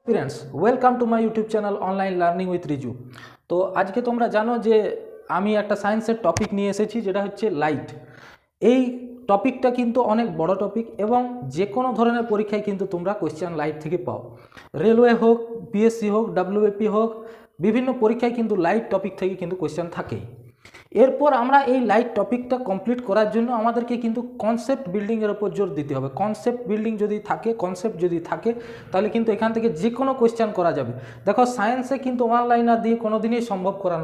Friends welcome to my YouTube channel online learning with Riju. তো আজকে তোমরা জানো যে আমি একটা সায়েন্সের টপিক নিয়ে এসেছি, যেটা হচ্ছে লাইট। এই টপিকটা কিন্তু অনেক বড় টপিক এবং যে কোনো ধরনের পরীক্ষায় কিন্তু তোমরা কোয়েশ্চেন লাইট থেকে পাও। রেলওয়ে হোক, পিএসসি হোক, ডাব্লিউবিপি হোক, বিভিন্ন পরীক্ষায় কিন্তু লাইট টপিক থেকে কিন্তু কোয়েশ্চেন থাকেই। এরপর আমরা এই লাইট টপিকটা কমপ্লিট করার জন্য আমাদেরকে কিন্তু কনসেপ্ট বিল্ডিংয়ের উপর জোর দিতে হবে। কনসেপ্ট বিল্ডিং যদি থাকে, কনসেপ্ট যদি থাকে, তাহলে কিন্তু এখান থেকে যে কোনো কোয়েশ্চেন করা যাবে। দেখো, সায়েন্সে কিন্তু ওয়ান লাইনার দিয়ে কোনো দিনই সম্ভব করা,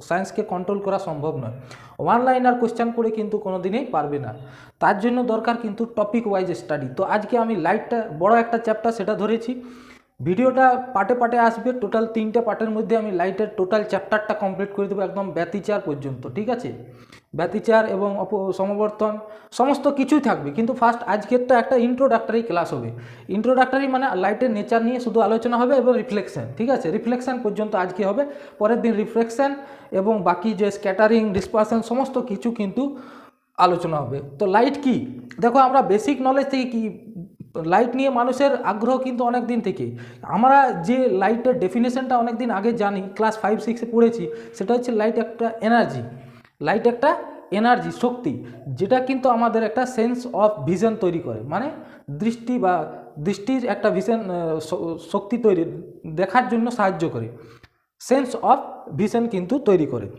সায়েন্সকে কন্ট্রোল করা সম্ভব নয়। ওয়ান লাইনার কোয়েশ্চেন করে কিন্তু কোনো দিনই পারবে না। তার জন্য দরকার কিন্তু টপিক ওয়াইজ স্টাডি। তো আজকে আমি লাইটটা বড় একটা চ্যাপ্টার সেটা ধরেছি। ভিডিওটা পার্টে পার্টে আসবে, টোটাল 3টে পার্টের মধ্যে আমি লাইটের টোটাল চ্যাপ্টারটা কমপ্লিট করে দেবো, একদম ব্যতিচার পর্যন্ত। ঠিক আছে, ব্যতিচার এবং সমবর্তন সমস্ত কিছুই থাকবে, কিন্তু ফার্স্ট আজকেরটা একটা ইন্ট্রোডাক্টরি ক্লাস হবে। ইন্ট্রোডাক্টরি মানে লাইটের নেচার নিয়ে শুধু আলোচনা হবে এবং রিফ্লেকশন। ঠিক আছে, রিফ্লেকশন পর্যন্ত আজকে হবে, পরের দিন রিফ্লেকশন এবং বাকি যে স্ক্যাটারিং, ডিসপারশন সমস্ত কিছু কিন্তু আলোচনা হবে। তো লাইট কি, দেখো আমরা বেসিক নলেজ থেকে কি লাইট নিয়ে মানুষের আগ্রহ কিন্তু অনেক দিন থেকে। আমরা যে লাইটের ডেফিনেশনটা অনেক দিন আগে জানি, ক্লাস 5-6-এ পড়েছি, সেটা হচ্ছে লাইট একটা এনার্জি। লাইট একটা এনার্জি, শক্তি, যেটা কিন্তু আমাদের একটা সেন্স অফ ভিশন তৈরি করে, মানে দৃষ্টি বা দৃষ্টির একটা ভিশন, শক্তি তৈরি, দেখার জন্য সাহায্য করে। সেন্স অফ ভিশন কিন্তু তৈরি করে,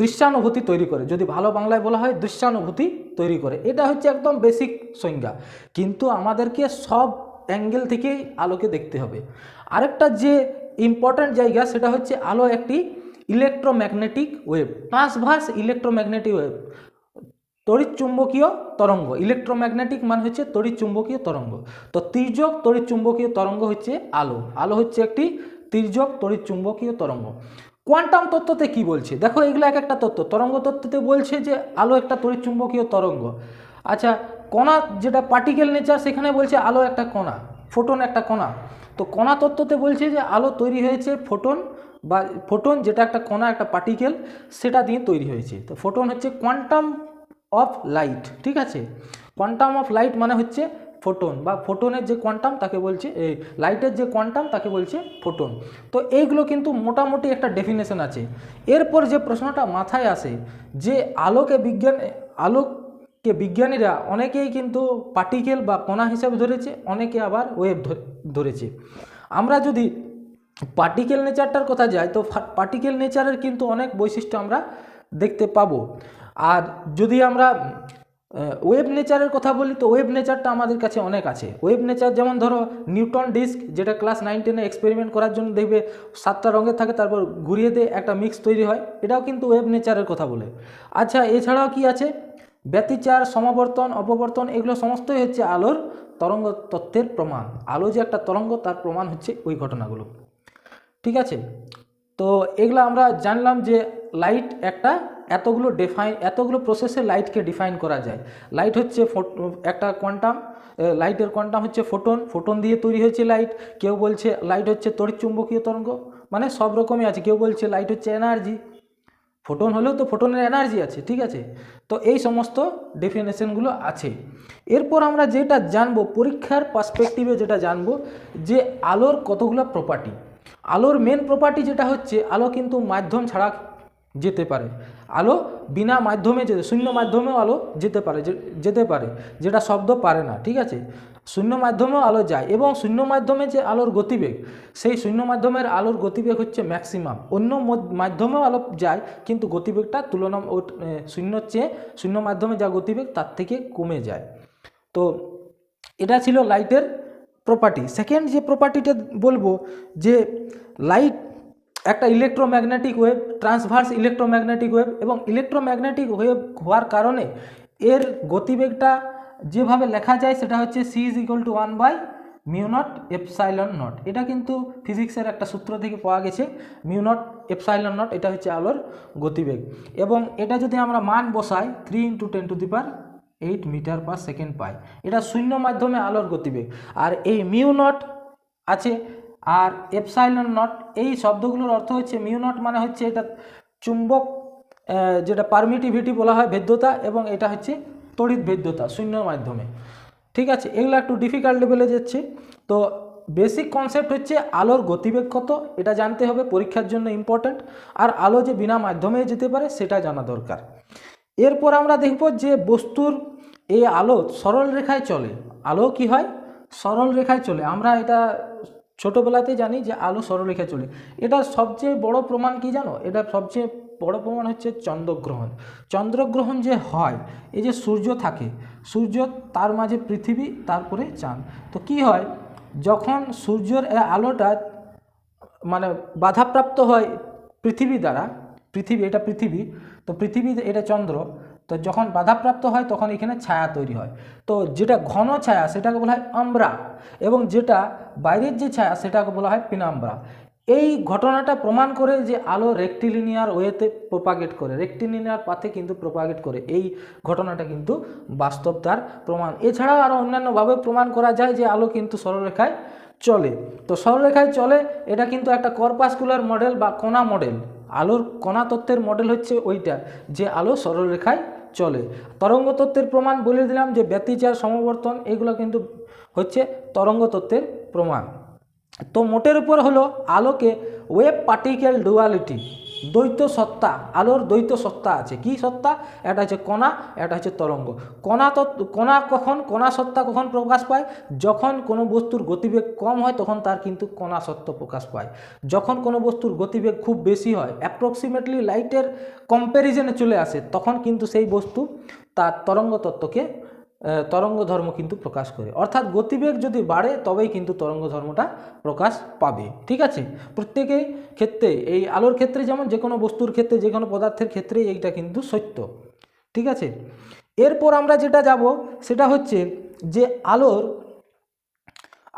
দৃশ্যানুভূতি তৈরি করে, যদি ভালো বাংলায় বলা হয় দৃশ্যানুভূতি তৈরি করে। এটা হচ্ছে একদম বেসিক সংজ্ঞা, কিন্তু আমাদেরকে সব অ্যাঙ্গেল থেকেই আলোকে দেখতে হবে। আরেকটা যে ইম্পর্ট্যান্ট জায়গা, সেটা হচ্ছে আলো একটি electromagnetic wave, transverse electromagnetic wave, তড়িৎ চুম্বকীয় তরঙ্গ। ইলেকট্রোম্যাগনেটিক মানে হচ্ছে তড়িৎ চুম্বকীয় তরঙ্গ। তো তির্যক তড়িৎ চুম্বকীয় তরঙ্গ হচ্ছে আলো। আলো হচ্ছে একটি তির্যক তড়িৎ চুম্বকীয় তরঙ্গ। কোয়ান্টাম তত্ত্বতে কি বলছে দেখো, এগুলো এক একটা তত্ত্ব। তরঙ্গ তত্ত্বতে বলছে যে আলো একটা তড়িৎ চুম্বকীয় তরঙ্গ। আচ্ছা, কণা যেটা পার্টিকেল নেচার, সেখানে বলছে আলো একটা কণা, ফোটন একটা কণা। তো কণা তত্ত্বতে বলছে যে আলো তৈরি হয়েছে ফোটন, বা ফোটন যেটা একটা কণা, একটা পার্টিকেল, সেটা দিয়ে তৈরি হয়েছে। তো ফোটন হচ্ছে কোয়ান্টাম অফ লাইট। ঠিক আছে, কোয়ান্টাম অফ লাইট মানে হচ্ছে ফোটন, বা ফোটনের যে কোয়ান্টাম তাকে বলছে, এই লাইটের যে কোয়ান্টাম তাকে বলছে ফোটন। তো এইগুলো কিন্তু মোটামুটি একটা ডেফিনেশন আছে। এরপর যে প্রশ্নটা মাথায় আসে, যে আলোকে বিজ্ঞানীরা অনেকেই কিন্তু পার্টিকেল বা কণা হিসাবে ধরেছে, অনেকে আবার ওয়েভ ধরেছে। আমরা যদি পার্টিকেল নেচারটার কথা যাই, তো পার্টিকেল নেচারের কিন্তু অনেক বৈশিষ্ট্য আমরা দেখতে পাবো। আর যদি আমরা ওয়েভ নেচারের কথা বলি, তো ওয়েভ নেচারটা আমাদের কাছে অনেক আছে। ওয়েভ নেচার যেমন ধরো নিউটন ডিস্ক, যেটা ক্লাস 9-10-এ এক্সপেরিমেন্ট করার জন্য দেখবে 7টা রঙের থাকে, তারপর ঘুরিয়ে দিয়ে একটা মিক্স তৈরি হয়, এটাও কিন্তু ওয়েভ নেচারের কথা বলে। আচ্ছা, এছাড়াও কি আছে, ব্যতিচার, সমাবর্তন, অপবর্তন, এগুলো সমস্তই হচ্ছে আলোর তরঙ্গ তত্ত্বের প্রমাণ। আলো যে একটা তরঙ্গ, তার প্রমাণ হচ্ছে ওই ঘটনাগুলো। ঠিক আছে, তো এগুলো আমরা জানলাম যে লাইট একটা, এতগুলো প্রসেসে লাইটকে ডিফাইন করা যায়। লাইট হচ্ছে একটা কোয়ান্টাম, লাইটের কোয়ান্টাম হচ্ছে ফোটন, ফোটন দিয়ে তৈরি হয়েছে লাইট। কেউ বলছে লাইট হচ্ছে তড়িৎচুম্বকীয় তরঙ্গ, মানে সব রকমই আছে। কেউ বলছে লাইট হচ্ছে এনার্জি, ফোটন হলেও তো ফোটনের এনার্জি আছে। ঠিক আছে, তো এই সমস্ত ডেফিনেশনগুলো আছে। এরপর আমরা যেটা জানবো, পরীক্ষার পার্সপেক্টিভে যেটা জানবো, যে আলোর কতগুলো প্রপার্টি। আলোর মেন প্রপার্টি যেটা হচ্ছে, আলো কিন্তু মাধ্যম ছাড়া যেতে পারে। আলো বিনা মাধ্যমে শূন্য মাধ্যমেও আলো যেতে পারে, যেটা শব্দ পারে না। ঠিক আছে, শূন্য মাধ্যমেও আলো যায়, এবং শূন্য মাধ্যমে যে আলোর গতিবেগ, সেই শূন্য মাধ্যমের আলোর গতিবেগ হচ্ছে ম্যাক্সিমাম। অন্য মাধ্যমেও আলো যায়, কিন্তু গতিবেগটা শূন্যর চেয়ে, শূন্য মাধ্যমে যা গতিবেগ তার থেকে কমে যায়। তো এটা ছিল লাইটের প্রপার্টি। সেকেন্ড যে প্রপার্টিটা বলবো, যে লাইট একটা electromagnetic wave, transverse electromagnetic wave, এবং ইলেকট্রোম্যাগনেটিক ওয়েভ হওয়ার কারণে এর গতিবেগটা যেভাবে লেখা যায়, সেটা হচ্ছে c=1/μ0ε0। এটা কিন্তু ফিজিক্সের একটা সূত্র থেকে পাওয়া গেছে, μ0ε0, এটা হচ্ছে আলোর গতিবেগ। এবং এটা যদি আমরা মান বসাই, 3 × 10⁸ মিটার/সেকেন্ড পাই। এটা শূন্য মাধ্যমে আলোর গতিবেগ। আর এই μ0 আছে, আর ε0, এই শব্দগুলোর অর্থ হচ্ছে μ0 মানে হচ্ছে এটা চুম্বক, যেটা পারমিটিভিটি বলা হয়, ভেদ্যতা, এবং এটা হচ্ছে তড়িৎ ভেদ্যতা শূন্য মাধ্যমে। ঠিক আছে, এগুলো একটু ডিফিকাল্ট লেভেলে যাচ্ছে। তো বেসিক কনসেপ্ট হচ্ছে আলোর গতিবেগ কত, এটা জানতে হবে, পরীক্ষার জন্য ইম্পর্ট্যান্ট। আর আলো যে বিনা মাধ্যমে যেতে পারে সেটা জানা দরকার। এরপর আমরা দেখব যে বস্তুর এই আলো সরল রেখায় চলে। আলো কি হয়? সরল রেখায় চলে। আমরা এটা ছোটোবেলাতেই জানি যে আলো সরল রেখায় চলে। এটা সবচেয়ে বড় প্রমাণ কি জানো? এটা সবচেয়ে বড় প্রমাণ হচ্ছে চন্দ্রগ্রহণ। চন্দ্রগ্রহণ যে হয়, এই যে সূর্য থাকে, সূর্য, তার মাঝে পৃথিবী, তারপরে চাঁদ। তো কি হয়, যখন সূর্যের আলোটা মানে বাধাপ্রাপ্ত হয় পৃথিবী দ্বারা, পৃথিবী, এটা পৃথিবী, তো পৃথিবী এটা চন্দ্র, তো যখন বাধাপ্রাপ্ত হয় তখন এখানে ছায়া তৈরি হয়। তো যেটা ঘন ছায়া সেটাকে বলা হয় আম্ব্রা, এবং যেটা বাইরের যে ছায়া সেটাকে বলা হয় পিনাম্ব্রা। এই ঘটনাটা প্রমাণ করে যে আলো রেক্টিলিনিয়ার ওয়েতে প্রোপাগেট করে, রেক্টিলিনিয়ার পাথে কিন্তু প্রোপাগেট করে। এই ঘটনাটা কিন্তু বাস্তবতার প্রমাণ। এছাড়াও আরও অন্যান্যভাবে প্রমাণ করা যায় যে আলো কিন্তু সরলরেখায় চলে। তো সরলরেখায় চলে, এটা কিন্তু একটা কর্পাসকুলার মডেল বা কণা মডেল। আলোর কণা তত্ত্বের মডেল হচ্ছে ওইটা, যে আলো সরলরেখায় চলে। তরঙ্গ তত্ত্বের প্রমাণ বলে দিলাম, যে ব্যতিচার, সমবর্তন, এগুলো কিন্তু হচ্ছে তরঙ্গ তত্ত্বের প্রমাণ। তো মোটের উপর হলো আলোকে ওয়েভ পার্টিকেল ডুয়ালিটি, দ্বৈত সত্তা, আলোর দ্বৈত সত্তা আছে। কি সত্তা? এটা হচ্ছে কণা, এটা হচ্ছে তরঙ্গ। কণা সত্তা কখন প্রকাশ পায়? যখন কোনো বস্তুর গতিবেগ কম হয় তখন তার কিন্তু কণা সত্তা প্রকাশ পায়। যখন কোনো বস্তুর গতিবেগ খুব বেশি হয়, অ্যাপ্রক্সিমেটলি লাইটের কম্প্যারিজনে চলে আসে, তখন কিন্তু সেই বস্তু তার তরঙ্গ তত্ত্বকে, তরঙ্গ ধর্ম কিন্তু প্রকাশ করে। অর্থাৎ গতিবেগ যদি বাড়ে তবেই কিন্তু তরঙ্গ ধর্মটা প্রকাশ পাবে। ঠিক আছে? প্রত্যেকের ক্ষেত্রে, এই আলোর ক্ষেত্রে যেমন, যে কোনো বস্তুর ক্ষেত্রে, যে কোনো পদার্থের ক্ষেত্রে এইটা কিন্তু সত্য। ঠিক আছে? এরপর আমরা যেটা যাব সেটা হচ্ছে যে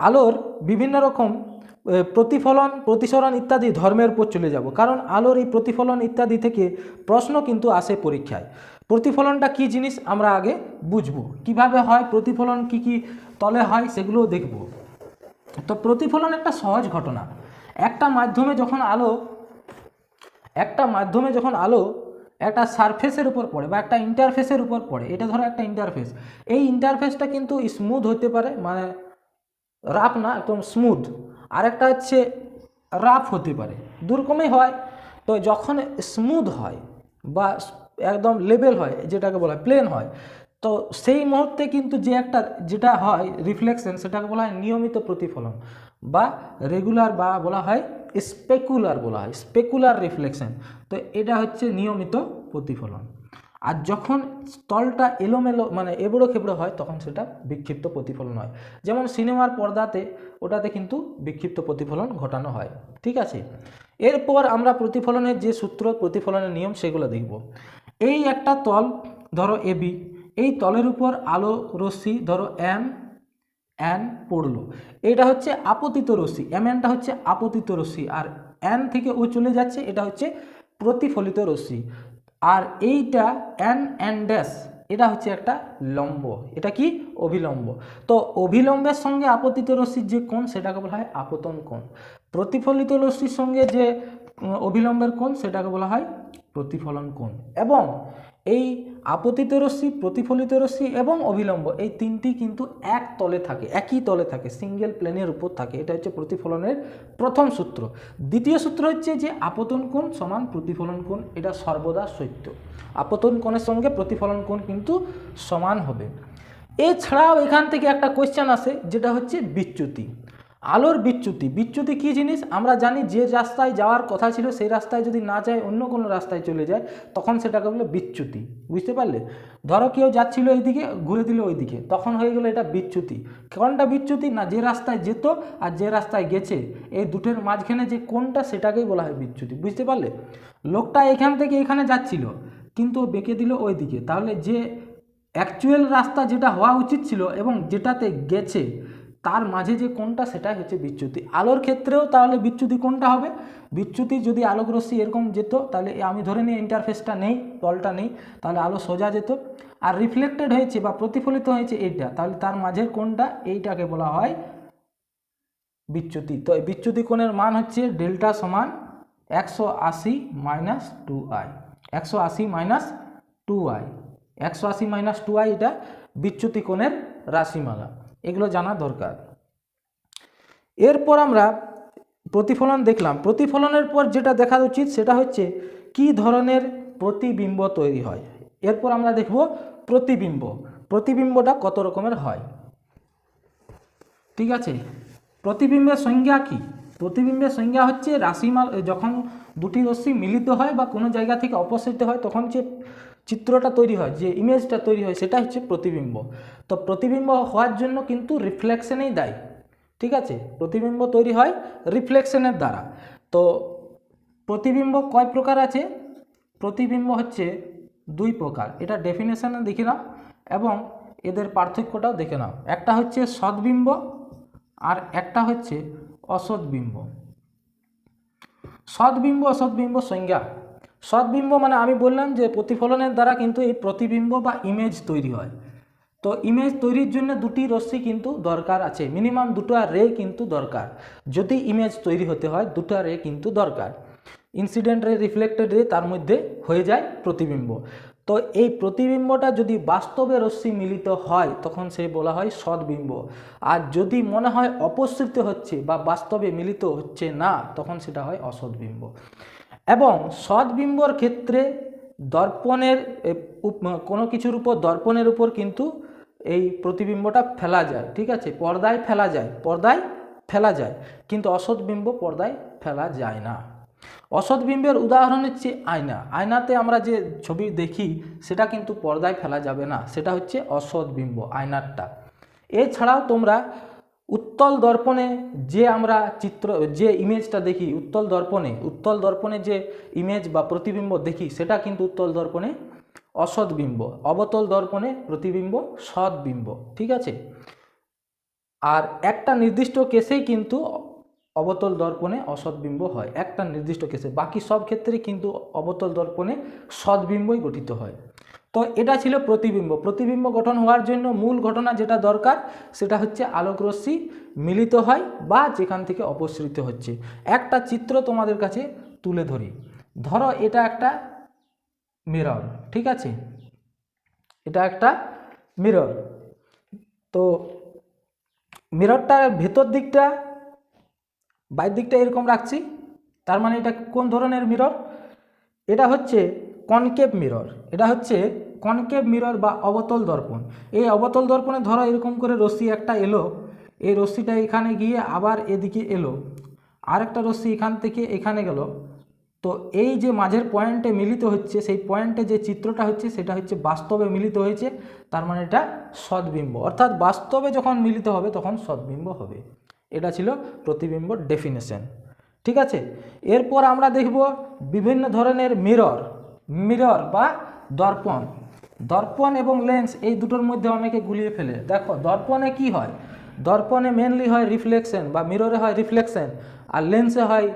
আলোর বিভিন্ন রকম প্রতিফলন, প্রতিসরণ ইত্যাদি ধর্মের উপর চলে যাব। কারণ আলোর এই প্রতিফলন ইত্যাদি থেকে প্রশ্ন কিন্তু আসে পরীক্ষায়। প্রতিফলনটা কি জিনিস আমরা আগে বুঝব, কিভাবে হয় প্রতিফলন, কি কি তলে হয় সেগুলোও দেখব। তো প্রতিফলন একটা সহজ ঘটনা। একটা মাধ্যমে যখন আলো একটা সারফেসের উপর পড়ে বা একটা ইন্টারফেসের উপর পড়ে, এটা ধরো একটা ইন্টারফেস, এই ইন্টারফেসটা কিন্তু স্মুথ হতে পারে, মানে রাফ না, একদম স্মুথ, আর একটা হচ্ছে রাফ হতে পারে, দুরকমই হয়। তো যখন স্মুথ হয় বা একদম লেভেল হয়, যেটাকে বলা হয় প্লেন হয়, তো সেই মুহূর্তে কিন্তু যেটা হয় রিফ্লেকশন, সেটাকে বলা হয় নিয়মিত প্রতিফলন বা রেগুলার, বা বলা হয় স্পেকুলার রিফ্লেকশন। তো এটা হচ্ছে নিয়মিত প্রতিফলন। আর যখন স্থলটা এলোমেলো, মানে এবড়ো খেবড়ো হয়, তখন সেটা বিক্ষিপ্ত প্রতিফলন হয়। যেমন সিনেমার পর্দাতে, ওটাতে কিন্তু বিক্ষিপ্ত প্রতিফলন ঘটানো হয়। ঠিক আছে? এরপর আমরা প্রতিফলনের যে সূত্র, প্রতিফলনের নিয়ম, সেগুলো দেখব। এই একটা তল ধরো এবি, এই তলের উপর আলো রশ্মি ধরো এন পড়লো, এটা হচ্ছে আপতিত রশ্মি, এমএনটা হচ্ছে আপতিত রশ্মি, আর এন থেকে ও চলে যাচ্ছে, এটা হচ্ছে প্রতিফলিত রশ্মি। আর এইটা এন ড্যাশ, এটা হচ্ছে একটা লম্ব, এটা কি? অভিলম্ব। তো অভিলম্বের সঙ্গে আপতিত রশ্মির যে কোণ, সেটাকে বলা হয় আপতন কোণ। প্রতিফলিত রশ্মির সঙ্গে যে অভিলম্বের কোণ, সেটাকে বলা হয় প্রতিফলন কোণ। এবং এই আপতিত রশ্মি, প্রতিফলিত রশ্মি এবং অভিলম্ব, এই তিনটি কিন্তু একই তলে থাকে, সিঙ্গেল প্লেনের উপর থাকে। এটা হচ্ছে প্রতিফলনের প্রথম সূত্র। দ্বিতীয় সূত্র হচ্ছে যে আপতন কোণ সমান প্রতিফলন কোণ, এটা সর্বদা সত্য। আপতন কোণের সঙ্গে প্রতিফলন কোণ কিন্তু সমান হবে। এছাড়াও এখান থেকে একটা কোয়েশ্চেন আসে, যেটা হচ্ছে বিচ্যুতি। আলোর বিচ্যুতি কি জিনিস? আমরা জানি যে রাস্তায় যাওয়ার কথা ছিল সেই রাস্তায় যদি না যায়, অন্য কোনো রাস্তায় চলে যায়, তখন সেটাকে বলে বিচ্যুতি। বুঝতে পারলে? ধরো কেউ যাচ্ছিল এইদিকে, ঘুরে দিল ওইদিকে, তখন হয়ে গেল এটা বিচ্যুতি। কোনটা বিচ্যুতি? না, যে রাস্তায় যেত আর যে রাস্তায় গেছে, এই দুটোর মাঝখানে যে কোনটা, সেটাকেই বলা হয় বিচ্যুতি। বুঝতে পারলে? লোকটা এখান থেকে এখানে যাচ্ছিল, কিন্তু বেঁকে দিল ওইদিকে, তাহলে যে অ্যাকচুয়াল রাস্তা যেটা হওয়া উচিত ছিল এবং যেটাতে গেছে, তার মাঝে যে কোনটা, সেটাই হচ্ছে বিচ্যুতি। আলোর ক্ষেত্রেও তাহলে বিচ্যুতি কোনটা হবে? বিচ্যুতি যদি আলোক রশ্মি এরকম যেত, তাহলে আমি ধরে নিই ইন্টারফেসটা নেই, তলটা নেই, তাহলে আলো সোজা যেত। আর রিফ্লেক্টেড হয়েছে বা প্রতিফলিত হয়েছে এইটা, তাহলে তার মাঝের কোনটা, এইটাকে বলা হয় বিচ্যুতি। তো এই বিচ্যুতি কোণের মান হচ্ছে ডেল্টা সমান 180 - 2i, 180 - 2i, 180 - 2i, এটা বিচ্যুতি কোণের রাশিমালা। এগুলো জানা দরকার। এরপর আমরা প্রতিফলন দেখলাম। প্রতিফলনের পর যেটা দেখা উচিত সেটা হচ্ছে কি ধরনের প্রতিবিম্ব তৈরি হয়। এরপর আমরা দেখব প্রতিবিম্ব, প্রতিবিম্বটা কত রকমের হয়। ঠিক আছে, প্রতিবিম্বের সংজ্ঞা কি? প্রতিবিম্বের সংজ্ঞা হচ্ছে রাশিমাল, যখন দুটি রশ্মি মিলিত হয় বা কোনো জায়গা থেকে অপসৃত হয় তখন যে চিত্রটা তৈরি হয়, যে ইমেজটা তৈরি হয়, সেটা হচ্ছে প্রতিবিম্ব। তো প্রতিবিম্ব হওয়ার জন্য কিন্তু রিফ্লেকশনেই দায়ী। ঠিক আছে, প্রতিবিম্ব তৈরি হয় রিফ্লেকশনের দ্বারা। তো প্রতিবিম্ব কয় প্রকার আছে? প্রতিবিম্ব হচ্ছে দুই প্রকার, এটা ডেফিনেশনে দেখে নাও এবং এদের পার্থক্যটাও দেখে নাও। একটা হচ্ছে সদ্বিম্ব আর একটা হচ্ছে অসদ্বিম্ব। সদ্বিম্ব অসদ্বিম্ব সংজ্ঞা। সদ্বিম্ব মানে আমি বললাম যে প্রতিফলনের দ্বারা কিন্তু এই প্রতিবিম্ব বা ইমেজ তৈরি হয়। তো ইমেজ তৈরির জন্য দুটি রশ্মি কিন্তু দরকার আছে, মিনিমাম দুটো রে কিন্তু দরকার। যদি ইমেজ তৈরি হতে হয় দুটো রে কিন্তু দরকার। ইনসিডেন্ট রে, রিফ্লেক্টেড রে, তার মধ্যে হয়ে যায় প্রতিবিম্ব। তো এই প্রতিবিম্বটা যদি বাস্তবে রশ্মি মিলিত হয় তখন সে বলা হয় সদ্বিম্ব। আর যদি মনে হয় অপসৃত হচ্ছে বা বাস্তবে মিলিত হচ্ছে না তখন সেটা হয় অসদ্বিম্ব। এবং সদ্বিম্বর ক্ষেত্রে দর্পণের কোনো কিছুর উপর, দর্পণের উপর কিন্তু এই প্রতিবিম্বটা ফেলা যায়। ঠিক আছে, পর্দায় ফেলা যায়, পর্দায় ফেলা যায়, কিন্তু অসদ্বিম্ব পর্দায় ফেলা যায় না। অসদ্বিম্বের উদাহরণ হচ্ছে আয়না। আয়নাতে আমরা যে ছবি দেখি সেটা কিন্তু পর্দায় ফেলা যাবে না, সেটা হচ্ছে অসদ্বিম্ব, আয়নারটা। এছাড়াও তোমরা উত্তল দর্পণে যে আমরা যে ইমেজটা দেখি, উত্তল দর্পণে যে ইমেজ বা প্রতিবিম্ব দেখি সেটা কিন্তু উত্তল দর্পণে অসদ্বিম্ব, অবতল দর্পণে প্রতিবিম্ব সদ্বিম্ব। ঠিক আছে, আর একটা নির্দিষ্ট কেসেই কিন্তু অবতল দর্পণে অসদ্বিম্ব হয়, একটা নির্দিষ্ট কেসে। বাকি সব ক্ষেত্রে কিন্তু অবতল দর্পণে সদ্বিম্বই গঠিত হয়। তো এটা ছিল প্রতিবিম্ব। প্রতিবিম্ব গঠন হওয়ার জন্য মূল ঘটনা যেটা দরকার সেটা হচ্ছে আলোকরশ্মি মিলিত হয় বা যেখান থেকে অপসৃত হচ্ছে। একটা চিত্র তোমাদের কাছে তুলে ধরি। ধরো এটা একটা মিরর। ঠিক আছে, এটা একটা মিরর। তো মিররটার ভেতর দিকটা, বাইরের দিকটা এরকম রাখছি, তার মানে এটা কোন ধরনের মিরর? এটা হচ্ছে কনকেভ মিরর। এটা হচ্ছে কনকেভ মিরর বা অবতল দর্পণ। এই অবতল দর্পণে ধরো এরকম করে রশ্মি একটা এলো, এই রশ্মিটা এখানে গিয়ে আবার এদিকে এলো, আরেকটা রশ্মি এখান থেকে এখানে গেল। তো এই যে মাঝের পয়েন্টে মিলিত হচ্ছে, সেই পয়েন্টে যে চিত্রটা হচ্ছে সেটা হচ্ছে বাস্তবে মিলিত হয়েছে, তার মানে এটা সদ্বিম্ব। অর্থাৎ বাস্তবে যখন মিলিত হবে তখন সদ্বিম্ব হবে। এটা ছিল প্রতিবিম্বর ডেফিনেশন। ঠিক আছে, এরপর আমরা দেখব বিভিন্ন ধরনের মিরর বা দর্পণ। দর্পণ এবং লেন্স এই দুটোর মধ্যে অনেকে গুলিয়ে ফেলে। দেখো দর্পণে কি হয়, দর্পণে মেনলি হয় রিফ্লেকশন বা মিররে হয় রিফ্লেকশন, আর লেন্সে হয়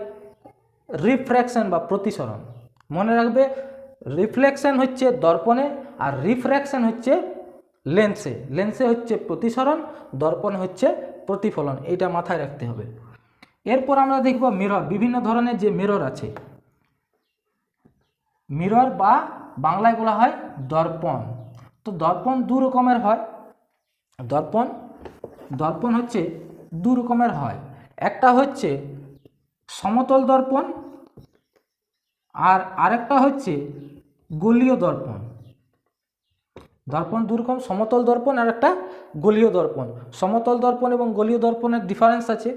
রিফ্র্যাকশন বা প্রতিসরণ। মনে রাখবে, রিফ্লেকশন হচ্ছে দর্পণে আর রিফ্র্যাকশন হচ্ছে লেন্সে। লেন্সে হচ্ছে প্রতিসরণ, দর্পণে হচ্ছে প্রতিফলন। এটা মাথায় রাখতে হবে। এরপর আমরা দেখব মিরর। বিভিন্ন ধরনের যে মিরর আছে, মিরর বা বাংলায় বলা হয় দর্পণ। তো দর্পণ দু রকমের হয়। দর্পণ হচ্ছে দু রকমের হয়। একটা হচ্ছে সমতল দর্পণ আর আরেকটা হচ্ছে গোলীয় দর্পণ। দর্পণ দু রকম, সমতল দর্পণ আর একটা গোলীয় দর্পণ। সমতল দর্পণ এবং গোলীয় দর্পণের ডিফারেন্স আছে।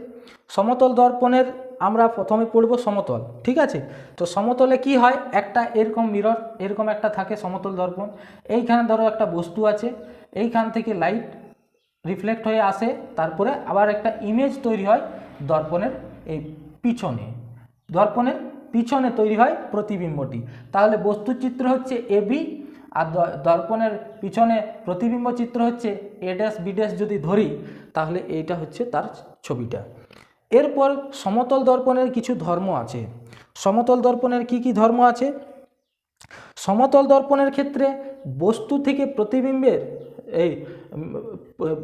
সমতল দর্পণের আমরা প্রথমে পড়ব সমতল। ঠিক আছে, তো সমতলে কি হয়, একটা এরকম মিরর এরকম একটা থাকে সমতল দর্পণ। এইখানে ধরো একটা বস্তু আছে, এইখান থেকে লাইট রিফ্লেক্ট হয়ে আসে, তারপরে আবার একটা ইমেজ তৈরি হয় দর্পণের এই পিছনে। দর্পণের পিছনে তৈরি হয় প্রতিবিম্বটি। তাহলে বস্তুচিত্র হচ্ছে এবি, আর দর্পণের পিছনে প্রতিবিম্ব চিত্র হচ্ছে এ ড্যাশ বি ড্যাশ যদি ধরি তাহলে এইটা হচ্ছে তার ছবিটা। এরপর সমতল দর্পণের কিছু ধর্ম আছে। সমতল দর্পণের কি কি ধর্ম আছে? সমতল দর্পণের ক্ষেত্রে বস্তু থেকে প্রতিবিম্বের এই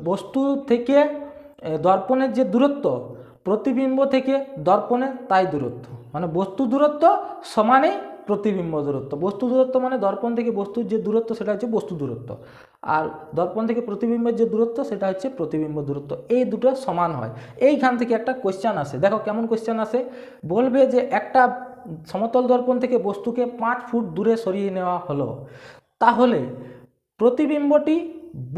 বস্তু থেকে দর্পণের যে দূরত্ব, প্রতিবিম্ব থেকে দর্পণের তাই দূরত্ব, মানে বস্তু দূরত্ব সমানে প্রতিবিম্ব দূরত্ব। বস্তু দূরত্ব মানে দর্পণ থেকে বস্তুর যে দূরত্ব সেটা হচ্ছে বস্তু দূরত্ব, আর দর্পণ থেকে প্রতিবিম্বের যে দূরত্ব সেটা হচ্ছে প্রতিবিম্ব দূরত্ব, এই দুটো সমান হয়। এইখান থেকে একটা কোশ্চেন আসে, দেখো কেমন কোশ্চেন আসে, বলবে যে একটা সমতল দর্পণ থেকে বস্তুকে 5 ফুট দূরে সরিয়ে নেওয়া হলো, তাহলে প্রতিবিম্বটি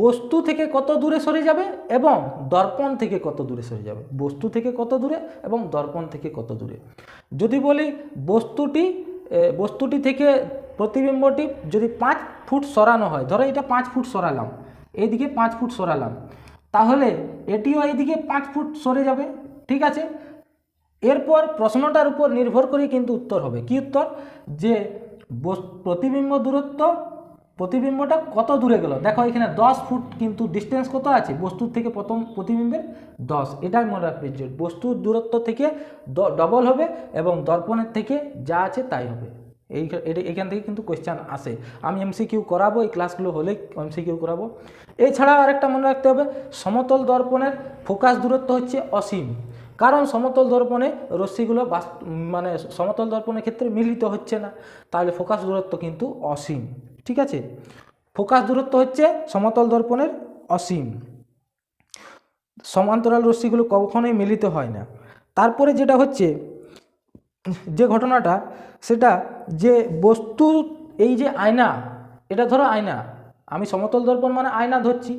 বস্তু থেকে কত দূরে সরে যাবে এবং দর্পণ থেকে কত দূরে সরে যাবে, বস্তু থেকে কত দূরে এবং দর্পণ থেকে কত দূরে। যদি বলি বস্তুটি থেকে প্রতিবিম্বটি যদি 5 ফুট সরানো হয়, ধরো এটা 5 ফুট সরালাম, এইদিকে 5 ফুট সরালাম, তাহলে এটিও এইদিকে 5 ফুট সরে যাবে, ঠিক আছে। এরপর প্রশ্নটার উপর নির্ভর করে কিন্তু উত্তর হবে, কি উত্তর, যে প্রতিবিম্বটা কত দূরে গেল। দেখো এখানে 10 ফুট কিন্তু ডিস্টেন্স কত আছে বস্তুর থেকে প্রথম প্রতিবিম্বের 10, এটাই মনে রাখবে যে বস্তুর দূরত্ব থেকে ডবল হবে এবং দর্পণের থেকে যা আছে তাই হবে। এইখান থেকে কিন্তু কোয়েশ্চেন আসে, আমি এমসিকিউ করাবো, এই ক্লাসগুলো হলে এমসিকিউ করাবো। এছাড়াও আরেকটা মনে রাখতে হবে, সমতল দর্পণের ফোকাস দূরত্ব হচ্ছে অসীম, কারণ সমতল দর্পণে রশ্মিগুলো মানে সমতল দর্পণের ক্ষেত্রে মিলিত হচ্ছে না, তাহলে ফোকাস দূরত্ব কিন্তু অসীম, ঠিক আছে। ফোকাস দূরত্ব হচ্ছে সমতল দর্পণের অসীম, সমান্তরাল রশ্মিগুলো কখনোই মিলিত হয় না। তারপরে যেটা হচ্ছে যে ঘটনাটা, সেটা যে বস্তু, এই যে আয়না, এটা ধরো আয়না, আমি সমতল দর্পণ মানে আয়না ধরছি,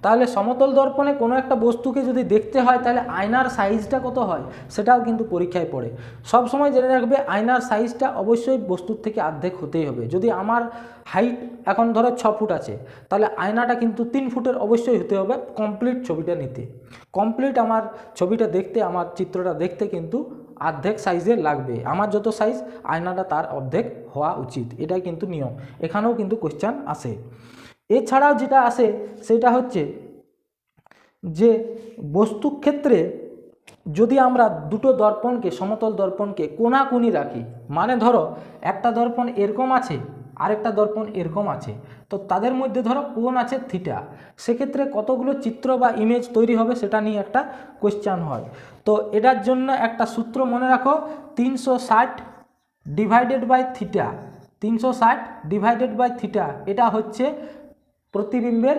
তাহলে সমতল দর্পণে কোনো একটা বস্তুকে যদি দেখতে হয় তাহলে আয়নার সাইজটা কত হয় সেটাও কিন্তু পরীক্ষায় পড়ে। সব সময় জেনে রাখবে আয়নার সাইজটা অবশ্যই বস্তুর থেকে অর্ধেক হতেই হবে। যদি আমার হাইট এখন ধরো 6 ফুট আছে, তাহলে আয়নাটা কিন্তু 3 ফুটের অবশ্যই হতে হবে কমপ্লিট ছবিটা নিতে, কমপ্লিট আমার ছবিটা দেখতে, আমার চিত্রটা দেখতে কিন্তু অর্ধেক সাইজে লাগবে, আমার যত সাইজ আয়নাটা তার অর্ধেক হওয়া উচিত, এটাই কিন্তু নিয়ম। এখানেও কিন্তু কোশ্চেন আসে। এছাড়াও যেটা আসে সেটা হচ্ছে যে বস্তুর ক্ষেত্রে যদি আমরা দুটো দর্পণকে, সমতল দর্পণকে কোণাকুনি রাখি, মানে ধরো একটা দর্পণ এরকম আছে আরেকটা দর্পণ এরকম আছে, তো তাদের মধ্যে ধরো কোণ আছে থিটা, সেক্ষেত্রে কতগুলো চিত্র বা ইমেজ তৈরি হবে সেটা নিয়ে একটা কোশ্চেন হয়। তো এটার জন্য একটা সূত্র মনে রাখো, 360 divided by theta, 360 divided by theta, এটা হচ্ছে প্রতিবিম্বের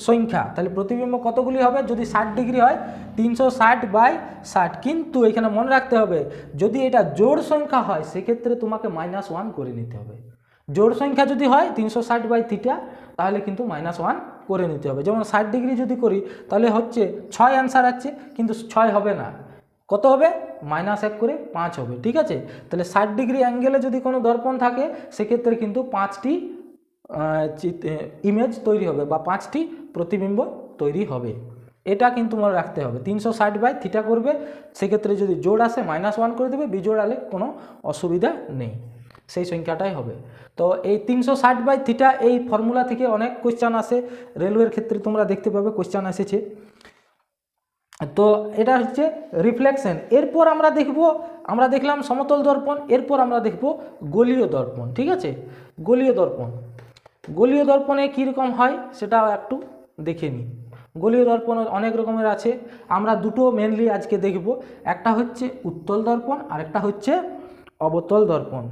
সংখ্যা। তাহলে প্রতিবিম্ব কতগুলি হবে, যদি 60 ডিগ্রি হয় 360/60, কিন্তু এখানে মনে রাখতে হবে যদি এটা জোড় সংখ্যা হয় সেক্ষেত্রে তোমাকে -1 করে নিতে হবে। জোড় সংখ্যা যদি হয় 360/θ, তাহলে কিন্তু -1 করে নিতে হবে। যেমন 60 ডিগ্রি যদি করি তাহলে হচ্ছে 6 অ্যান্সার আছে, কিন্তু 6 হবে না, কত হবে, -1 করে 5 হবে, ঠিক আছে। তাহলে 60 ডিগ্রি অ্যাঙ্গেলে যদি কোনো দর্পণ থাকে সেক্ষেত্রে কিন্তু 5টি ইমেজ তৈরি হবে বা 5টি প্রতিবিম্ব তৈরি হবে, এটা কিন্তু মনে রাখতে হবে। 360/θ করবে, সেক্ষেত্রে যদি জোড় আসে -1 করে দেবে, বিজোড় আলে কোনো অসুবিধা নেই, সেই সংখ্যাটাই হবে। তো এই 360/θ এই ফর্মুলা থেকে অনেক কোশ্চেন আসে, রেলওয়ের ক্ষেত্রে তোমরা দেখতে পাবে কোশ্চেন এসেছে। তো এটা হচ্ছে রিফ্লেকশন। এরপর আমরা দেখলাম সমতল দর্পণ, এরপর আমরা দেখব গোলীয় দর্পণ, ঠিক আছে। গোলীয় দর্পণে কীরকম হয় সেটাও একটু দেখে নিই। গোলীয় দর্পণ অনেক রকমের আছে, আমরা দুটো মেনলি আজকে দেখব, একটা হচ্ছে উত্তল দর্পণ আর একটা হচ্ছে অবতল দর্পণ।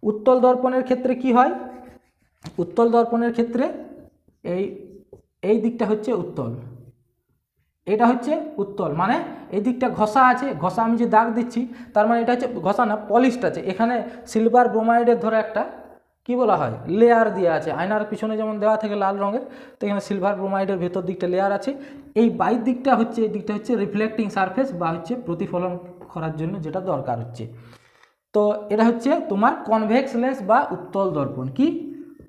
উত্তল দর্পণের ক্ষেত্রে কি হয়, উত্তল দর্পণের ক্ষেত্রে এই দিকটা হচ্ছে উত্তল, এটা হচ্ছে উত্তল, মানে এই দিকটা ঘষা আছে, ঘষা আমি যে দাগ দিচ্ছি তার মানে এটা হচ্ছে ঘষা না, পলিশড আছে, এখানে সিলভার ব্রোমাইডের ধরে একটা কি বলা হয় লেয়ার দেওয়া আছে, আয়নার পিছনে যেমন দেওয়া থাকে লাল রঙের, তো এখানে সিলভার ব্রোমাইডের ভেতর দিকটা লেয়ার আছে। এই বাইর দিকটা হচ্ছে, এই দিকটা হচ্ছে রিফ্লেক্টিং সারফেস বা হচ্ছে প্রতিফলন করার জন্য যেটা দরকার হচ্ছে। তো এটা হচ্ছে তোমার কনভেক্স লেন্স বা উত্তল দর্পণ, কি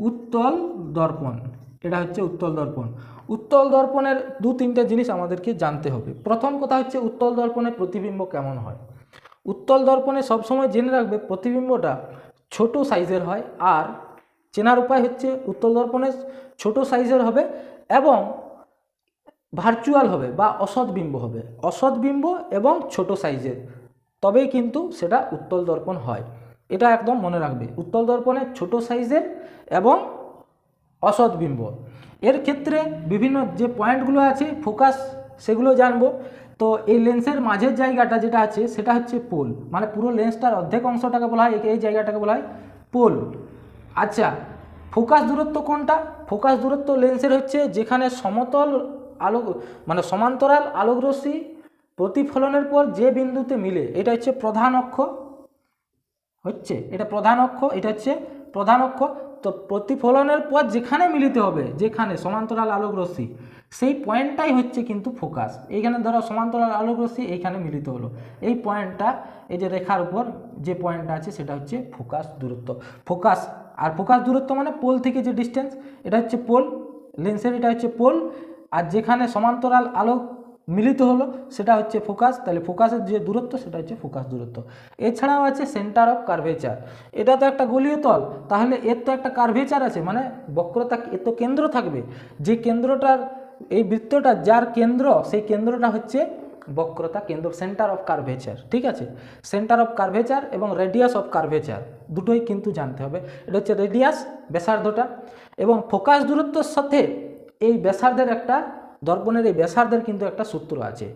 উত্তল দর্পণ, এটা হচ্ছে উত্তল দর্পণ। উত্তল দর্পণের 2-3টে জিনিস আমাদেরকে জানতে হবে। প্রথম কথা হচ্ছে উত্তল দর্পণে প্রতিবিম্ব কেমন হয়। উত্তল দর্পণে সবসময় জেনে রাখবে প্রতিবিম্বটা ছোট সাইজের হয়, আর চেনার উপায় হচ্ছে উত্তল দর্পণে ছোট সাইজের হবে এবং ভার্চুয়াল হবে বা অসৎ বিম্ব হবে, অসৎ বিম্ব এবং ছোট সাইজের, তবেই কিন্তু সেটা উত্তল দর্পণ হয়। এটা একদম মনে রাখবে, উত্তল দর্পণে ছোট সাইজের এবং অসৎ বিম্ব। এর ক্ষেত্রে বিভিন্ন যে পয়েন্টগুলো আছে ফোকাস সেগুলো জানবো। তো এই লেন্সের মাঝের জায়গাটা যেটা আছে সেটা হচ্ছে পোল, মানে পুরো লেন্সটার অর্ধেক অংশটাকে বলা হয়, এই জায়গাটাকে বলা হয় পোল। আচ্ছা, ফোকাস দূরত্ব কোনটা? ফোকাস দূরত্ব লেন্সের হচ্ছে যেখানে সমতল আলোক মানে সমান্তরাল আলোকরশ্মি প্রতিফলনের পর যে বিন্দুতে মিলে, এটা হচ্ছে প্রধান অক্ষ, এটা প্রধান অক্ষ, এটা হচ্ছে প্রধান অক্ষ। তো প্রতিফলনের পর যেখানে মিলিত হবে, যেখানে সমান্তরাল আলোক রশ্মি, সেই পয়েন্টটাই হচ্ছে কিন্তু ফোকাস। এইখানে ধরো সমান্তরাল আলোক রশ্মি এইখানে মিলিত হলো, এই পয়েন্টটা, এই যে রেখার উপর যে পয়েন্টটা আছে সেটা হচ্ছে ফোকাস দূরত্ব। ফোকাস আর ফোকাস দূরত্ব মানে পোল থেকে যে ডিস্টেন্স, এটা হচ্ছে পোল, লেন্সের এটা হচ্ছে পোল, আর যেখানে সমান্তরাল আলোক মিলিত হলো সেটা হচ্ছে ফোকাস। তাহলে ফোকাসের যে দূরত্ব সেটা হচ্ছে ফোকাস দূরত্ব। এছাড়াও আছে সেন্টার অফ কার্ভেচার। এটা তো একটা গোলীয় তল, তাহলে এর তো একটা কার্ভেচার আছে, মানে বক্রতা, এর তো কেন্দ্র থাকবে। যে কেন্দ্রটার, এই বৃত্তটা যার কেন্দ্র, সেই কেন্দ্রটা হচ্ছে বক্রতা কেন্দ্র, সেন্টার অফ কার্ভেচার। ঠিক আছে, সেন্টার অফ কার্ভেচার এবং রেডিয়াস অফ কার্ভেচার দুটোই কিন্তু জানতে হবে। এটা হচ্ছে রেডিয়াস, ব্যাসার্ধটা, এবং ফোকাস দূরত্বের সাথে এই ব্যাসার্ধের একটা, দর্পণের এই ব্যাসার্ধের কিন্তু একটা সূত্র আছে।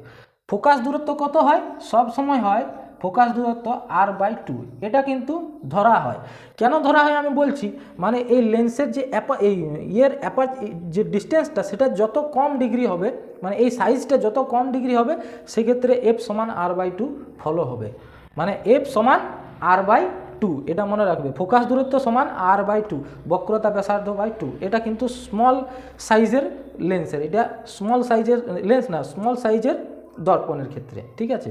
ফোকাস দূরত্ব কত হয়? সব সময় হয় ফোকাস দূরত্ব r/2। এটা কিন্তু ধরা হয়। কেন ধরা হয় আমি বলছি, মানে এই লেন্সের যে যে ডিস্টেন্সটা, সেটা যত কম ডিগ্রি হবে, মানে এই সাইজটা যত কম ডিগ্রি হবে, সেক্ষেত্রে f সমান r/2 ফলো হবে। মানে f সমান r/2, এটা মনে রাখবে। ফোকাস দূরত্ব সমান r/2, বক্রতা ব্যাসার্ধ বাই 2। এটা কিন্তু স্মল সাইজের লেন্সের, এটা স্মল সাইজের লেন্স না, স্মল সাইজের দর্পণের ক্ষেত্রে। ঠিক আছে,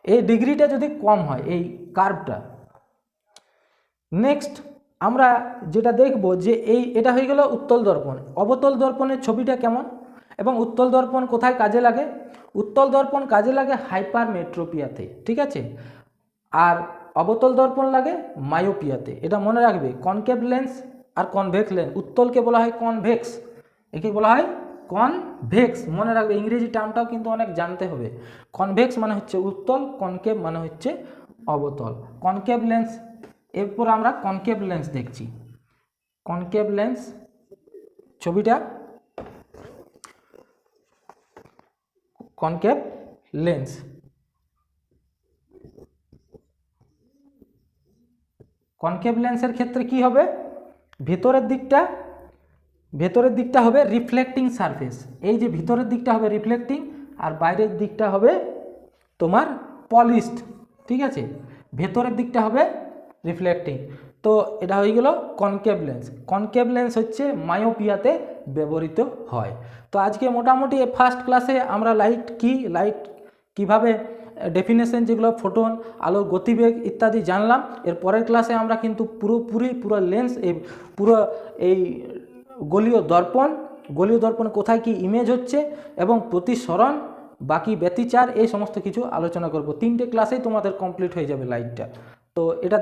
এই ডিগ্রিটা যদি কম হয়, এই কার্ভটা। নেক্সট আমরা যেটা দেখব যে এটা হয়ে গেল উত্তল দর্পণ। অবতল দর্পণের ছবিটা কেমন এবং উত্তল দর্পণ কোথায় কাজে লাগে? উত্তল দর্পণ কাজে লাগে হাইপারমেট্রোপিয়াতে। ঠিক আছে, আর অবতল দর্পণ লাগে মায়োপিয়াতে। এটা মনে রাখবে। কনকেভ লেন্স আর কনভেক্স লেন্স, উত্তলকে বলা হয় কনভেক্স, একে বলা হয় কনভেক্স। মনে রাখবে, ইংরেজি টার্মটাও কিন্তু অনেক জানতে হবে। কনভেক্স মানে হচ্ছে উত্তল, কনকেভ মানে হচ্ছে অবতল। কনকেভ লেন্স, এরপর আমরা কনকেভ লেন্স দেখছি। কনকেভ লেন্স ছবিটা, কনকেভ লেন্স, কনকেভ লেন্সের ক্ষেত্রে কি হবে? ভেতরের দিকটা হবে রিফ্লেক্টিং সারফেস। এই যে ভিতরের দিকটা হবে রিফ্লেক্টিং, আর বাইরের দিকটা হবে তোমার পলিশড। ঠিক আছে, ভেতরের দিকটা হবে রিফ্লেক্টিং। তো এটা হয়ে গেল কনকেভ লেন্স। কনকেভ লেন্স হচ্ছে মায়োপিয়াতে ব্যবহৃত হয়। তো আজকে মোটামুটি ফার্স্ট ক্লাসে আমরা লাইট কিভাবে ডেফিনেশন, যেগুলো ফোটন, আলোর গতিবেগ ইত্যাদি জানলাম। এর পরের ক্লাসে আমরা কিন্তু পুরো লেন্স, এই গোলীয় দর্পণ কোথায় কি ইমেজ হচ্ছে এবং প্রতিসরণ, বাকি ব্যতিচার, এই সমস্ত কিছু আলোচনা করব। 3টে ক্লাসেই তোমাদের কমপ্লিট হয়ে যাবে লাইটটা। তো এটা